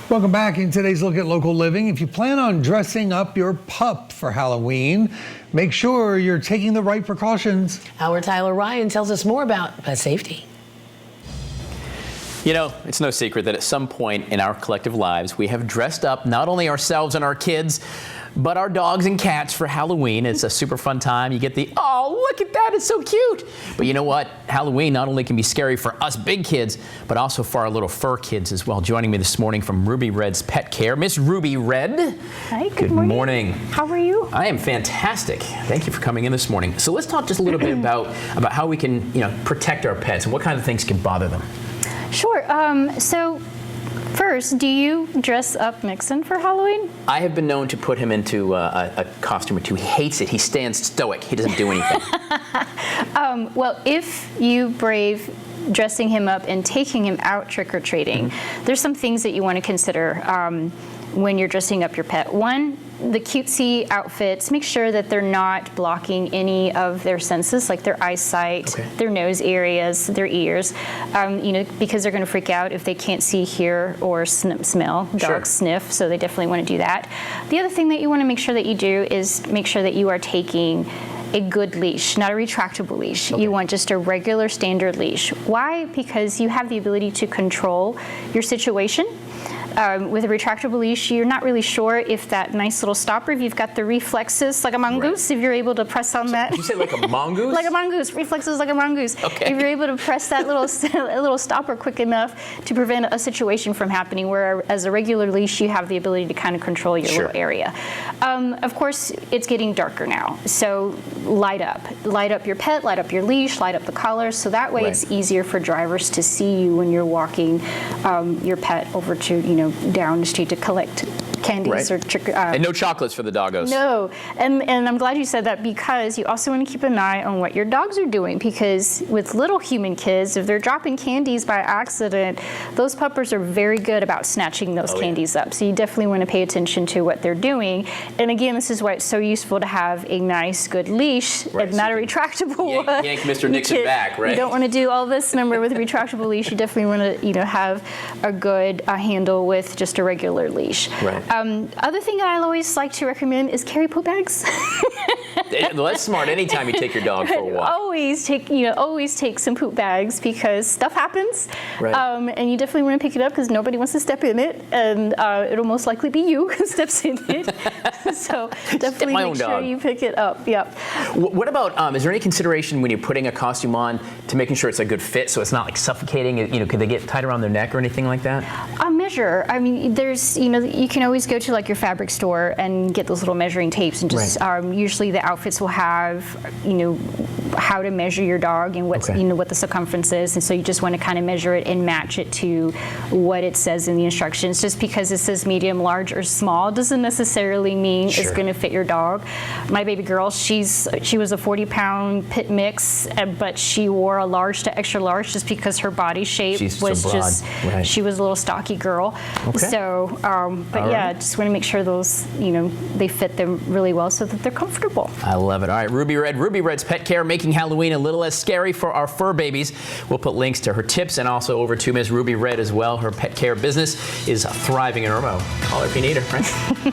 Welcome back. In today's Look at Local Living, if you plan on dressing up your pup for Halloween, make sure you're taking the right precautions. Our Tyler Ryan tells us more about pet safety. You know, it's no secret that at some point in our collective lives, we have dressed up not only ourselves and our kids, but our dogs and cats for Halloween. It's a super fun time. You get the, oh, look at that, it's so cute. But you know what? Halloween not only can be scary for us big kids, but also for our little fur kids as well. Joining me this morning from Ruby Red's Pet Care, Miss Ruby Red. Hi, good morning. How are you? I am fantastic. Thank you for coming in this morning. So let's talk just a little bit about how we can, protect our pets and what kind of things can bother them. Sure. So first, do you dress up Nixon for Halloween? I have been known to put him into a costume or two. He hates it. He stands stoic. He doesn't do anything. Well, if you brave dressing him up and taking him out trick-or-treating, there's some things that you want to consider when you're dressing up your pet. One, the cutesy outfits, make sure that they're not blocking any of their senses, like their eyesight, their nose areas, their ears, because they're going to freak out if they can't see, hear, or smell. Dogs sniff, so they definitely want to do that. The other thing that you want to make sure that you do is make sure that you are taking a good leash, not a retractable leash. You want just a regular standard leash. Why? Because you have the ability to control your situation. With a retractable leash, you're not really sure if that nice little stopper, if you've got the reflexes like a mongoose, if you're able to press on that. Did you say like a mongoose? Like a mongoose, reflexes like a mongoose. Okay. If you're able to press that little stopper quick enough to prevent a situation from happening, where as a regular leash, you have the ability to kind of control your little area. Of course, it's getting darker now, so light up your pet, light up your leash, light up the collar, so that way it's easier for drivers to see you when you're walking your pet over to, down the street to collect candies or trick. And no chocolates for the doggos. No, and I'm glad you said that, because you also want to keep an eye on what your dogs are doing, because with little human kids, if they're dropping candies by accident, those puppers are very good about snatching those candies up. So you definitely want to pay attention to what they're doing. And again, this is why it's so useful to have a nice, good leash and not a retractable one. Yank Mr. Nixon back, right? You don't want to do all this number with a retractable leash. You definitely want to, have a good handle with just a regular leash. Right. Other thing that I always like to recommend is carry poop bags. Well, that's smart. Anytime you take your dog for a walk. Always take some poop bags, because stuff happens. Right. And you definitely want to pick it up, because nobody wants to step in it, and it'll most likely be you who steps in it. So definitely make sure you pick it up. Yep. What about, is there any consideration when you're putting a costume on to making sure it's a good fit, so it's not like suffocating? Could they get tied around their neck or anything like that? A measure. I mean, there's, you can always go to like your fabric store and get those little measuring tapes, and just usually the outfits will have, how to measure your dog and what's, what the circumference is, and so you just want to kind of measure it and match it to what it says in the instructions. Just because it says medium, large, or small doesn't necessarily mean it's going to fit your dog. My baby girl, she was a 40-pound pit mix, but she wore a large to extra large just because her body shape was so just, she was a little stocky girl. So, but yeah, just want to make sure those, they fit them really well so that they're comfortable. I love it. All right, Ruby Red's Pet Care, making Halloween a little less scary for our fur babies. We'll put links to her tips and also over to Ms. Ruby Red as well. Her pet care business is thriving in Irmo. Call her if you need her, right?